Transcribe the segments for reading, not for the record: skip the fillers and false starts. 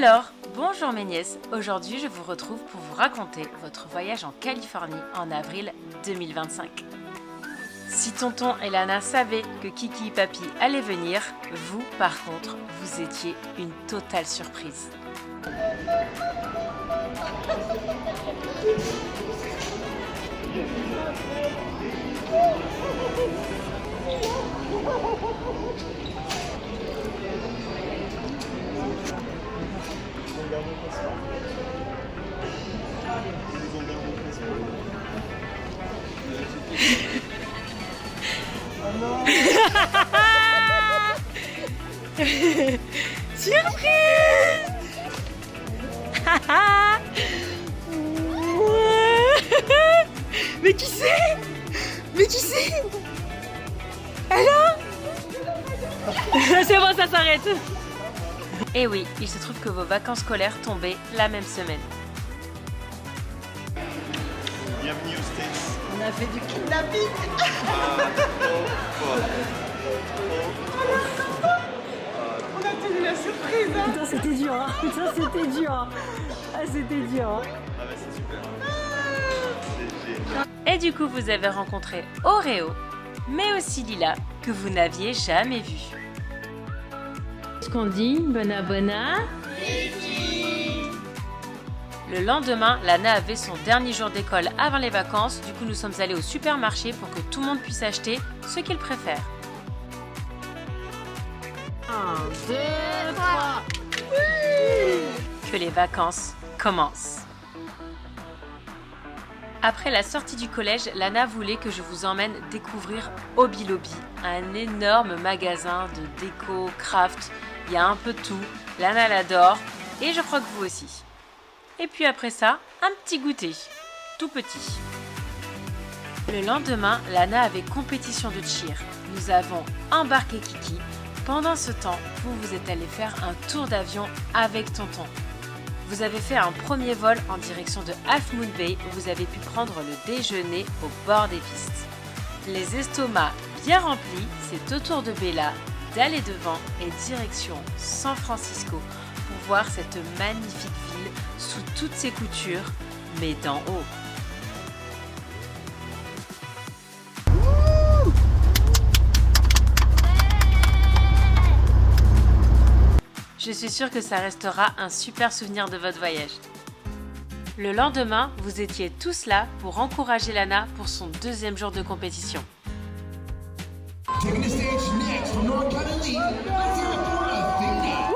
Alors, bonjour mes nièces, aujourd'hui je vous retrouve pour vous raconter votre voyage en Californie en avril 2025. Si tonton et Lana savaient que Kiki et Papy allaient venir, vous par contre, vous étiez une totale surprise. Oh non. Surprise. Mais qui c'est? Mais qui c'est? Alors? C'est bon, ça s'arrête. Et oui, il se trouve que vos vacances scolaires tombaient la même semaine. Bienvenue aux States. On a fait du kidnapping. On a tenu la surprise. Hein. Putain, c'était dur. Hein. Putain, c'était dur. Ah, c'était dur. Hein. Ah bah c'est super. C'est génial. Et du coup, vous avez rencontré Oreo, mais aussi Lila, que vous n'aviez jamais vu. Ce qu'on dit, bona bona. Le lendemain, Lana avait son dernier jour d'école avant les vacances, du coup nous sommes allés au supermarché pour que tout le monde puisse acheter ce qu'il préfère. 1, 2, 3. Que les vacances commencent. Après la sortie du collège, Lana voulait que je vous emmène découvrir Hobby Lobby, un énorme magasin de déco, craft, il y a un peu de tout, Lana l'adore et je crois que vous aussi. Et puis après ça, un petit goûter, tout petit. Le lendemain, Lana avait compétition de cheer. Nous avons embarqué Kiki. Pendant ce temps, vous êtes allé faire un tour d'avion avec tonton. Vous avez fait un premier vol en direction de Half Moon Bay où vous avez pu prendre le déjeuner au bord des pistes. Les estomacs bien remplis, c'est au tour de Bella d'aller devant et direction San Francisco pour voir cette magnifique ville sous toutes ses coutures, mais d'en haut. Je suis sûre que ça restera un super souvenir de votre voyage. Le lendemain, vous étiez tous là pour encourager Lana pour son deuxième jour de compétition. Taking the stage next from North Carolina, let's hear it for Athena.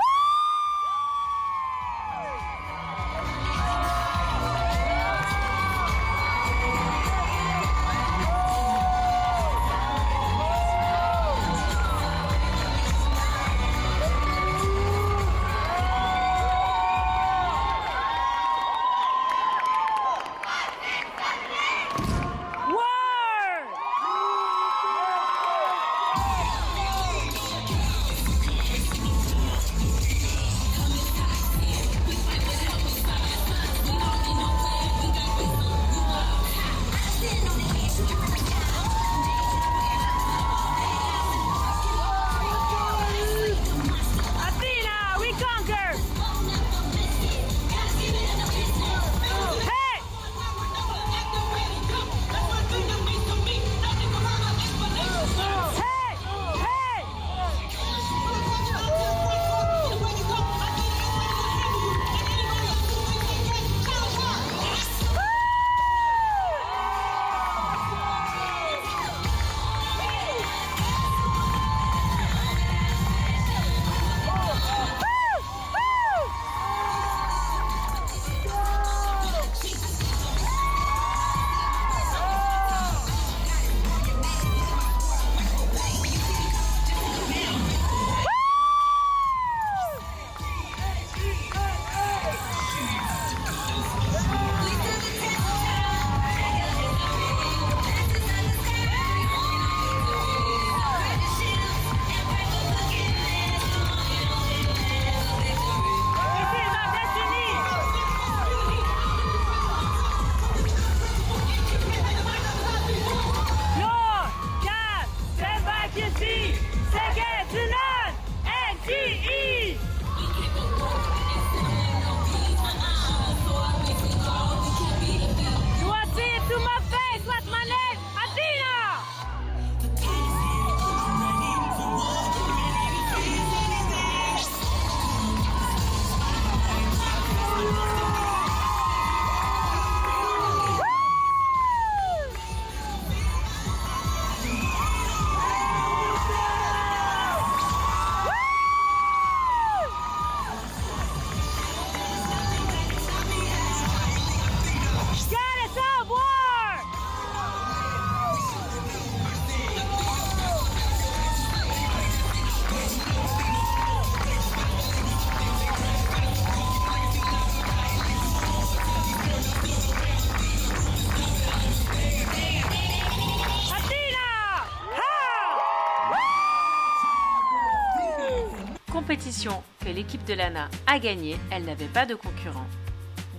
compétition que l'équipe de Lana a gagnée, elle n'avait pas de concurrent.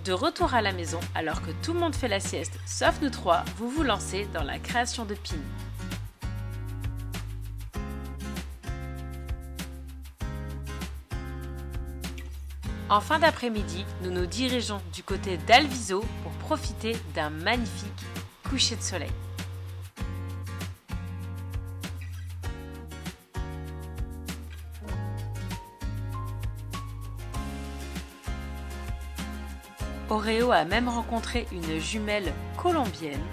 De retour à la maison, alors que tout le monde fait la sieste, sauf nous trois, vous vous lancez dans la création de pins. En fin d'après-midi, nous nous dirigeons du côté d'Alviso pour profiter d'un magnifique coucher de soleil. Oreo a même rencontré une jumelle colombienne.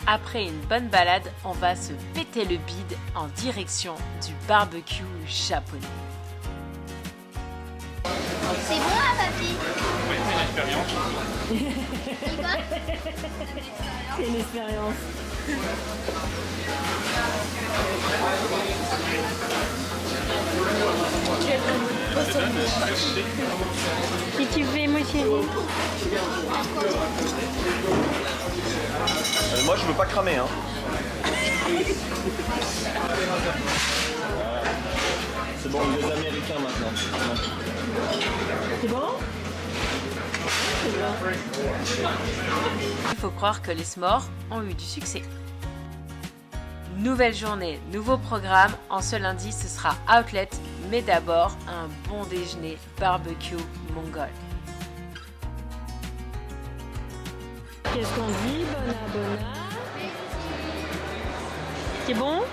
Après une bonne balade, on va se péter le bide en direction du barbecue japonais. C'est bon là, papy? Oui, c'est une expérience. C'est quoi? C'est une expérience. Si tu fais, mon chéri. Moi, je veux pas cramer. Hein. C'est bon, les Américains maintenant. C'est bon? Il faut croire que les s'mores ont eu du succès. Nouvelle journée, nouveau programme. En ce lundi, ce sera Outlet, mais d'abord un bon déjeuner barbecue mongol. Qu'est-ce qu'on dit? Bona. C'est bon?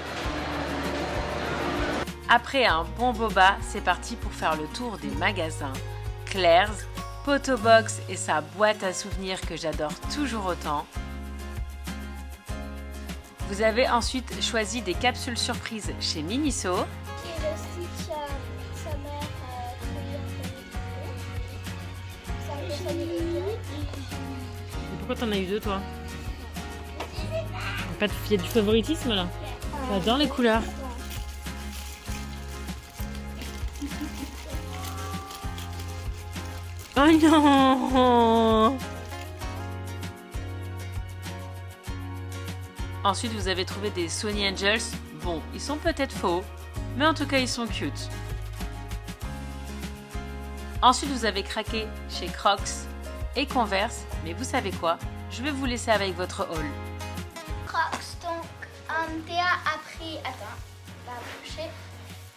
Après un bon boba, c'est parti pour faire le tour des magasins. Claire's, Potobox et sa boîte à souvenirs que j'adore toujours autant. Vous avez ensuite choisi des capsules surprises chez Miniso. Et le Stitch, sa mère ça me fait Et pourquoi t'en as eu deux, toi? Il y a du favoritisme là. J'adore les couleurs. Oh non! Ensuite, vous avez trouvé des Sony Angels. Bon, ils sont peut-être faux, mais en tout cas, ils sont cute. Ensuite, vous avez craqué chez Crocs et Converse, mais vous savez quoi? Je vais vous laisser avec votre haul. Crocs, donc Théa a pris. Attends, pas boucher.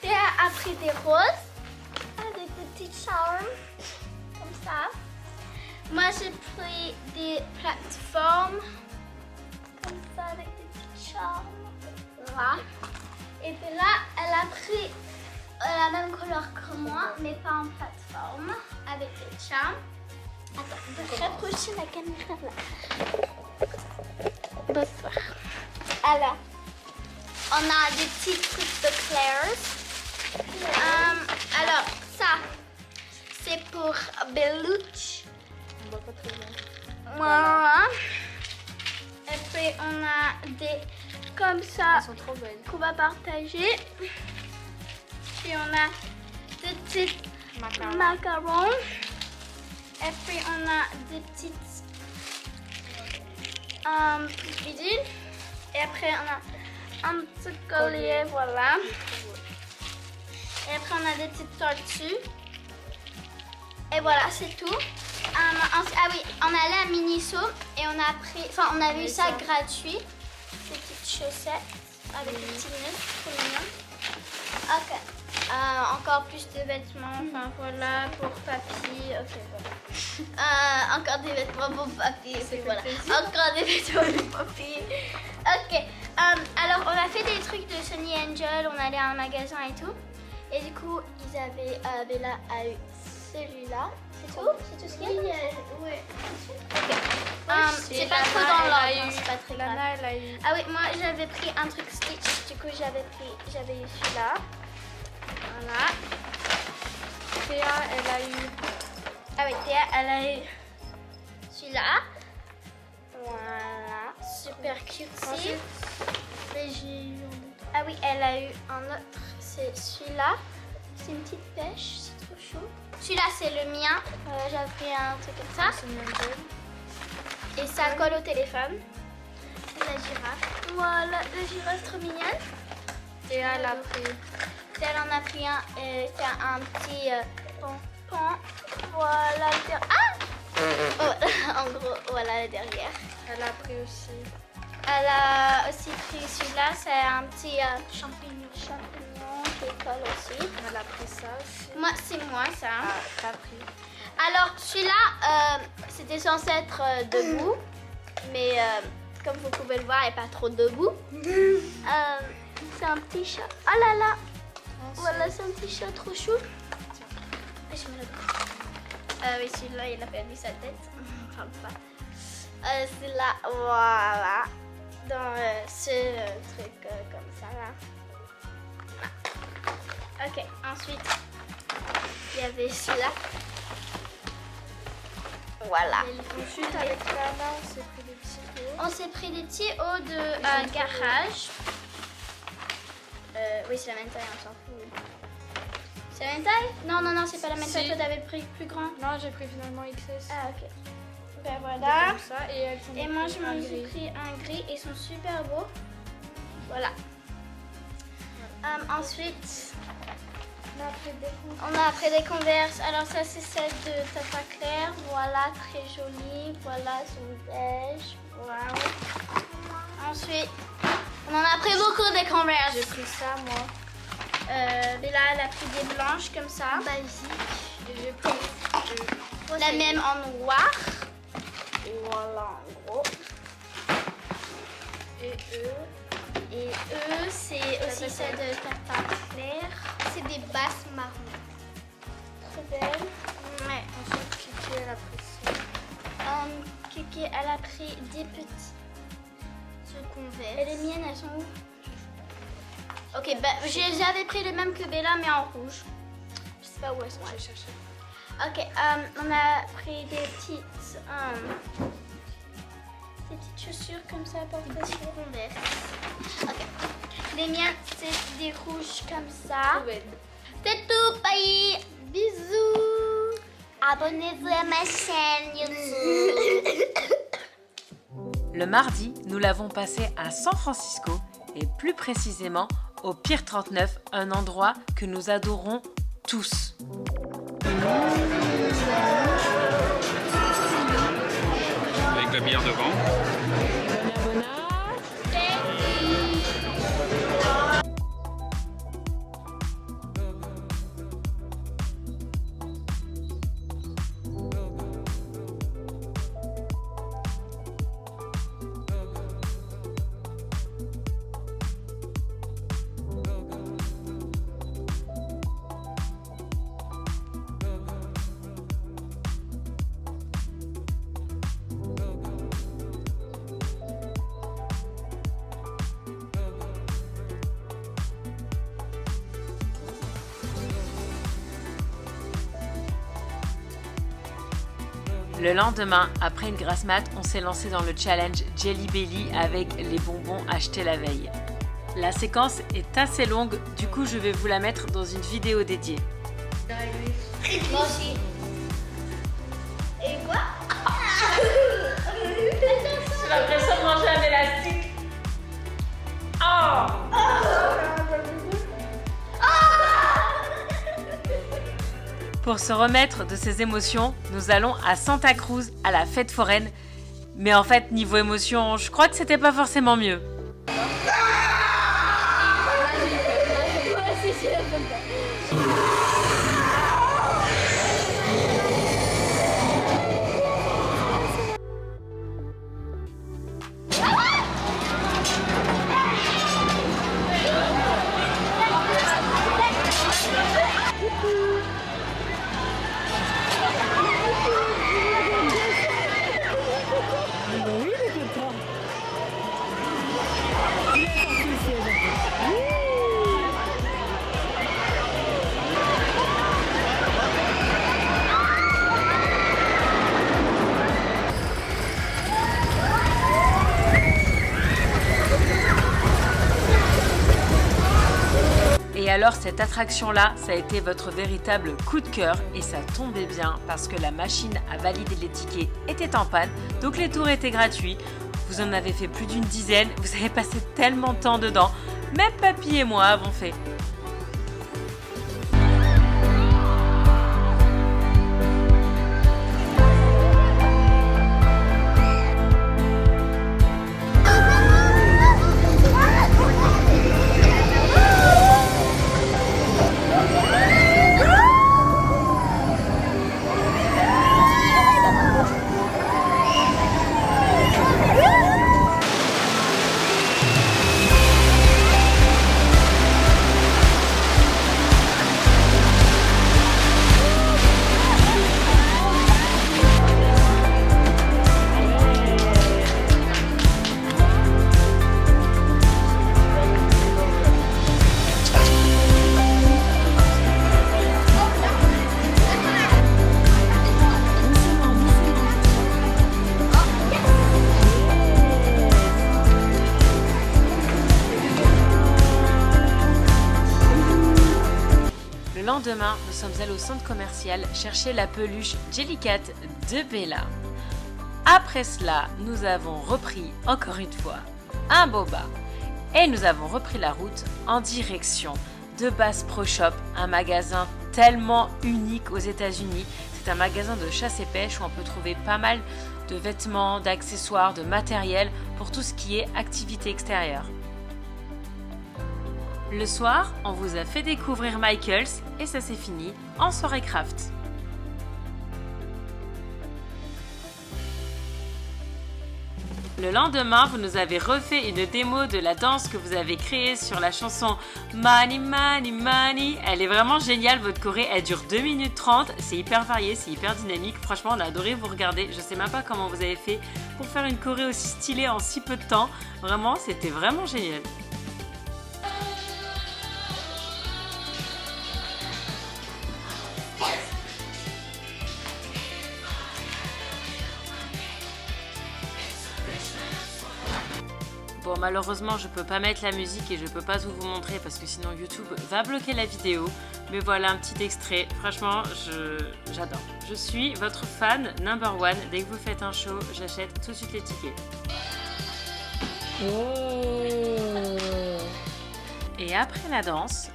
Théa a pris des roses avec des petits charmes comme ça. Moi j'ai pris des plateformes comme ça avec des petits charmes. Voilà. Et puis là, elle a pris la même couleur que moi, mais pas en plateforme, avec des charmes. Attends, on va rapprocher la caméra là. Bonsoir. Alors, on a des petits trucs de Claire's. Alors, ça, c'est pour Beluche. On voit pas très bien. Voilà. Et puis, on a des comme ça. Elles sont trop belles. Qu'on va partager. Puis, on a des petits macarons. Et puis, on a des petites bidules. Et après, on a un petit collier, voilà. Et après, on a des petites tortues. Et voilà, c'est tout. Ah oui, on allait à Miniso et on a pris, enfin, on a vu ça gratuit. Des petites chaussettes avec des petits lunettes, trop mignon. Ok. Encore plus de vêtements, enfin voilà, pour papy. Ok, voilà. Encore des vêtements pour papy. Et puis voilà. Encore des vêtements pour papy. Ok. Alors, on a fait des trucs de Sony Angel, on allait à un magasin et tout. Et du coup, ils avaient, Bella a eu celui-là. C'est tout? C'est tout ce qu'il y a? Oui. Ok. C'est pas trop dans l'ordre, c'est pas très grave. Elle a eu. Ah oui, moi j'avais pris un truc Stitch, du coup j'avais eu celui-là. Voilà. Théa, elle a eu. Ah oui, Théa, elle a eu celui-là. Voilà, super cute. Ensuite, Ah oui, elle a eu un autre, c'est celui-là. C'est une petite pêche, c'est trop chaud. Celui-là, c'est le mien. J'avais pris un truc comme ça. Et ça colle au téléphone. C'est la girafe. Voilà, la girafe trop mignonne. Théa, elle a pris. Elle en a pris un, c'est un petit pompon. Voilà le derrière. Ah en gros, voilà le derrière. Elle a pris aussi. Elle a aussi pris celui-là, c'est un petit champignon qui colle aussi. Elle a pris ça aussi. Moi, c'est moi ça. Ah, t'as pris. Alors celui-là, c'était censé être debout, mais comme vous pouvez le voir, il n'est pas trop debout. C'est un petit chat. Oh là là. Voilà, c'est un petit chat trop chou. Ah, je me le oui, celui-là, il a perdu sa tête. Parle pas. Celui-là, voilà. Dans ce truc comme ça, là. Ah. Ok, ensuite, il y avait celui-là. Voilà. Ensuite, avec Lana, on s'est pris des petits hauts. On s'est pris des petits hauts de garage. Oui, c'est la même taille, on s'en fout. C'est la même taille? Non, non, non, c'est pas la même taille. Toi, t'avais pris plus grand. Non, j'ai pris finalement XS. Ah, ok. Ben voilà. Comme ça, et elles sont Et moi, je un m'en suis gris. pris un gris. Ils sont super beaux. Voilà. Ensuite, on a pris des Converse. Alors ça, c'est celle de Tata Claire. Voilà, très jolie. Voilà, son beige. Voilà. Ensuite, on en a pris beaucoup des Converse. J'ai pris ça, moi. Bella, elle a pris des blanches comme ça. Basique. Et j'ai pris La même en noir. Voilà, en gros. Et eux, c'est aussi celle de Tata Claire. C'est des basses marron. Très belles. Ouais. ensuite Kiki, elle a pris ça. Kiki, elle a pris des petits Converse. Et les miennes, elles sont où? Ok, bah, j'avais pris les mêmes que Bella, mais en rouge. Je sais pas où elles sont. J'ai cherché. Ok, on a pris des petites chaussures comme ça pour passer Converse. Ok. Les miennes, c'est des rouges comme ça. C'est tout, bye. Bisous. Abonnez-vous à ma chaîne YouTube. Le mardi, nous l'avons passé à San Francisco et plus précisément au Pier 39, un endroit que nous adorons tous. Avec la bière devant. Le lendemain, après une grasse mat, on s'est lancé dans le challenge Jelly Belly avec les bonbons achetés la veille. La séquence est assez longue, du coup je vais vous la mettre dans une vidéo dédiée. Moi aussi. Et quoi? J'ai l'impression de manger un élastique. Oh! Pour se remettre de ces émotions, nous allons à Santa Cruz, à la fête foraine. Mais en fait, niveau émotion, je crois que c'était pas forcément mieux. Et alors cette attraction-là, ça a été votre véritable coup de cœur et ça tombait bien parce que la machine à valider les tickets était en panne, donc les tours étaient gratuits. Vous en avez fait plus d'une dizaine, vous avez passé tellement de temps dedans, même Papy et moi avons fait. lendemain, nous sommes allés au centre commercial chercher la peluche Jellycat de Bella. Après cela, nous avons repris, encore une fois, un boba. Et nous avons repris la route en direction de Bass Pro Shop, un magasin tellement unique aux États-Unis. C'est un magasin de chasse et pêche où on peut trouver pas mal de vêtements, d'accessoires, de matériel pour tout ce qui est activité extérieure. Le soir, on vous a fait découvrir Michaels et ça s'est fini en soirée craft. Le lendemain, vous nous avez refait une démo de la danse que vous avez créée sur la chanson Money, Money, Money. Elle est vraiment géniale, votre choré, elle dure 2 minutes 30, c'est hyper varié, c'est hyper dynamique. Franchement, on a adoré vous regarder. Je sais même pas comment vous avez fait pour faire une choré aussi stylée en si peu de temps. Vraiment, c'était vraiment génial. Bon, malheureusement, je peux pas mettre la musique et je peux pas tout vous montrer parce que sinon YouTube va bloquer la vidéo. Mais voilà un petit extrait. Franchement, j'adore. Je suis votre fan number one. Dès que vous faites un show, j'achète tout de suite les tickets. Oh. Et après la danse,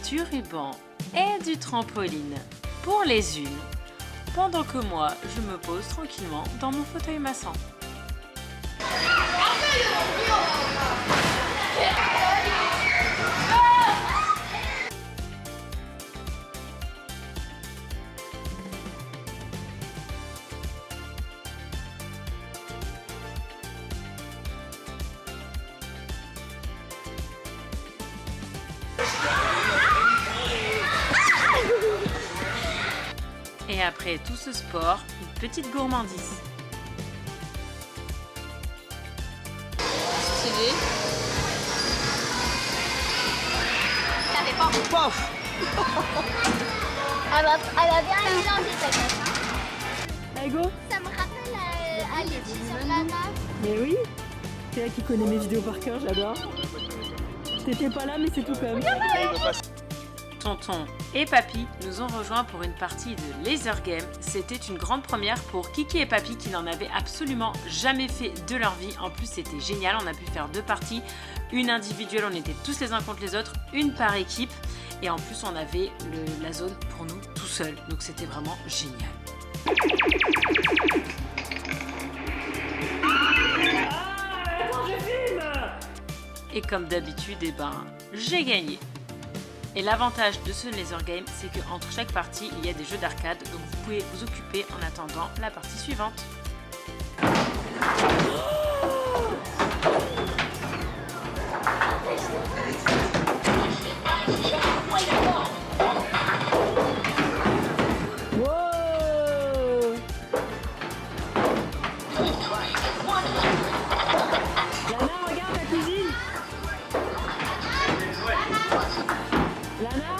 du ruban et du trampoline pour les unes, pendant que moi, je me pose tranquillement dans mon fauteuil massant. Et après tout ce sport, une petite gourmandise. Stylé. T'avais pas. Pof. Elle va bien mélanger ta casse. Allez, go. Ça me rappelle Alice sur Lana. Mais oui. C'est elle qui connaît mes vidéos par cœur, j'adore. T'étais pas là, mais c'est tout comme. Tonton et Papy nous ont rejoints pour une partie de Laser Game. C'était une grande première pour Kiki et Papy qui n'en avaient absolument jamais fait de leur vie. En plus, c'était génial. On a pu faire 2 parties. Une individuelle, on était tous les uns contre les autres. Une par équipe. Et en plus, on avait la zone pour nous tout seuls. Donc, c'était vraiment génial. Et comme d'habitude, eh ben, j'ai gagné. Et l'avantage de ce laser game, c'est qu'entre chaque partie, il y a des jeux d'arcade, donc vous pouvez vous occuper en attendant la partie suivante. Wow. Lana, regarde ta cuisine. Lana.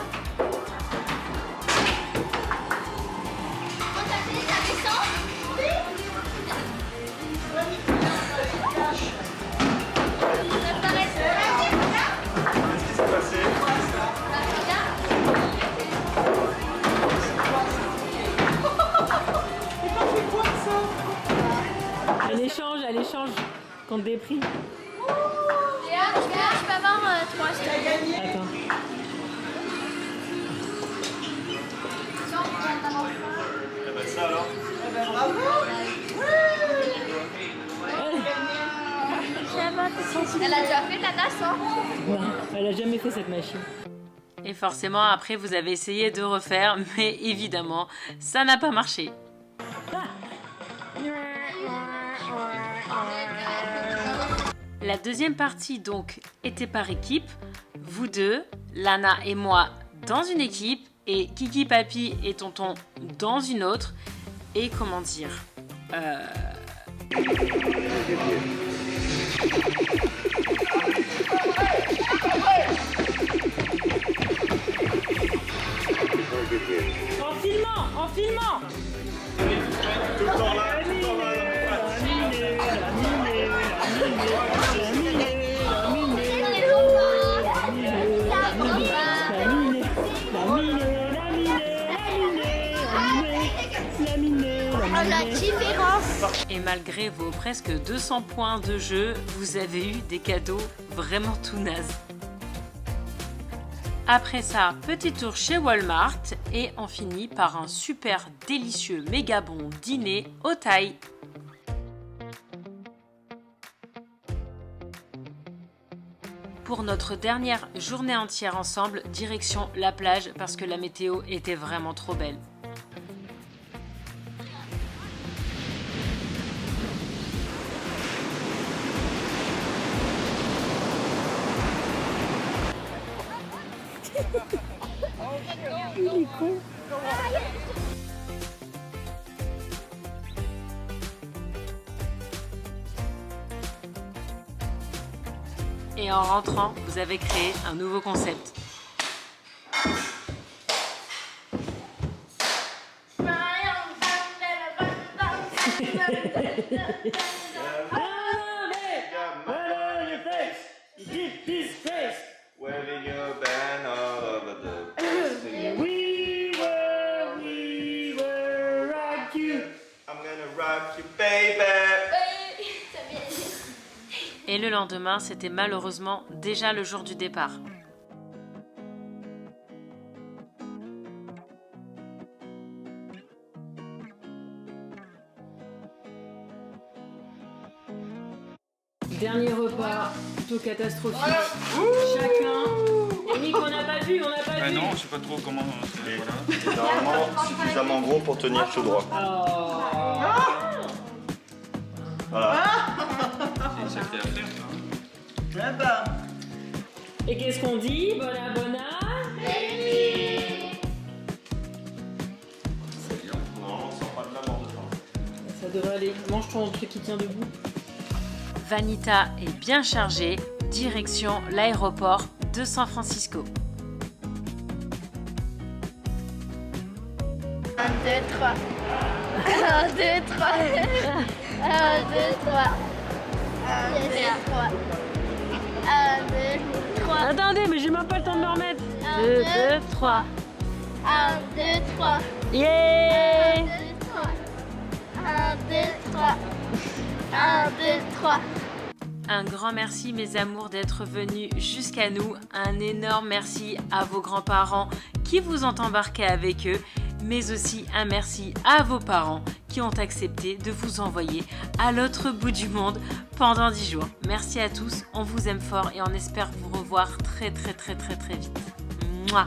Elle échange contre des prix. Léa, je peux avoir 3 stars. Attends. Ça alors? Elle a déjà fait la nasse, hein? Non, elle a jamais fait cette machine. Et forcément, après, vous avez essayé de refaire, mais évidemment, ça n'a pas marché. La deuxième partie, donc, était par équipe. Vous deux, Lana et moi, dans une équipe, et Kiki, Papy et Tonton dans une autre. Et comment dire... En filmant Tout le temps là, tout le temps là. la différence. Et malgré vos presque 200 points de jeu, vous avez eu des cadeaux vraiment tout nazes. Après ça, petit tour chez Walmart et on finit par un super délicieux méga bon dîner au Thaï. Pour notre dernière journée entière ensemble, direction la plage parce que la météo était vraiment trop belle. Il est con. Et en rentrant, vous avez créé un nouveau concept. Waving your band all over the place. We will rock you. I'm gonna rock you, baby. Et le lendemain, c'était malheureusement déjà le jour du départ. Dernier repas, plutôt catastrophique. Chacun. Nick, on n'a pas vu, on n'a pas vu. Non, je sais pas trop comment. Voilà. Normalement, suffisamment gros pour tenir tout droit. Voilà. C'est une sacrée affaire, ça. Et qu'est-ce qu'on dit? Bona bona. Non, on sort pas de la mort de faim. Ça devrait aller. Mange ton truc qui tient debout. Vanita est bien chargée, direction l'aéroport de San Francisco. 1, 2, 3. 1, 2, 3. 1, 2, 3. 1, 2, 3. 1, 2, 3. Attendez, mais j'ai même pas le temps de me remettre. 1, 2, 3. 1, 2, 3. 1, Yeah! 2, 3. 1, 2, 3. 1, 2, 3. Un grand merci mes amours d'être venus jusqu'à nous. Un énorme merci à vos grands-parents qui vous ont embarqué avec eux, mais aussi un merci à vos parents qui ont accepté de vous envoyer à l'autre bout du monde pendant 10 jours. Merci à tous, on vous aime fort et on espère vous revoir très vite. Mouah.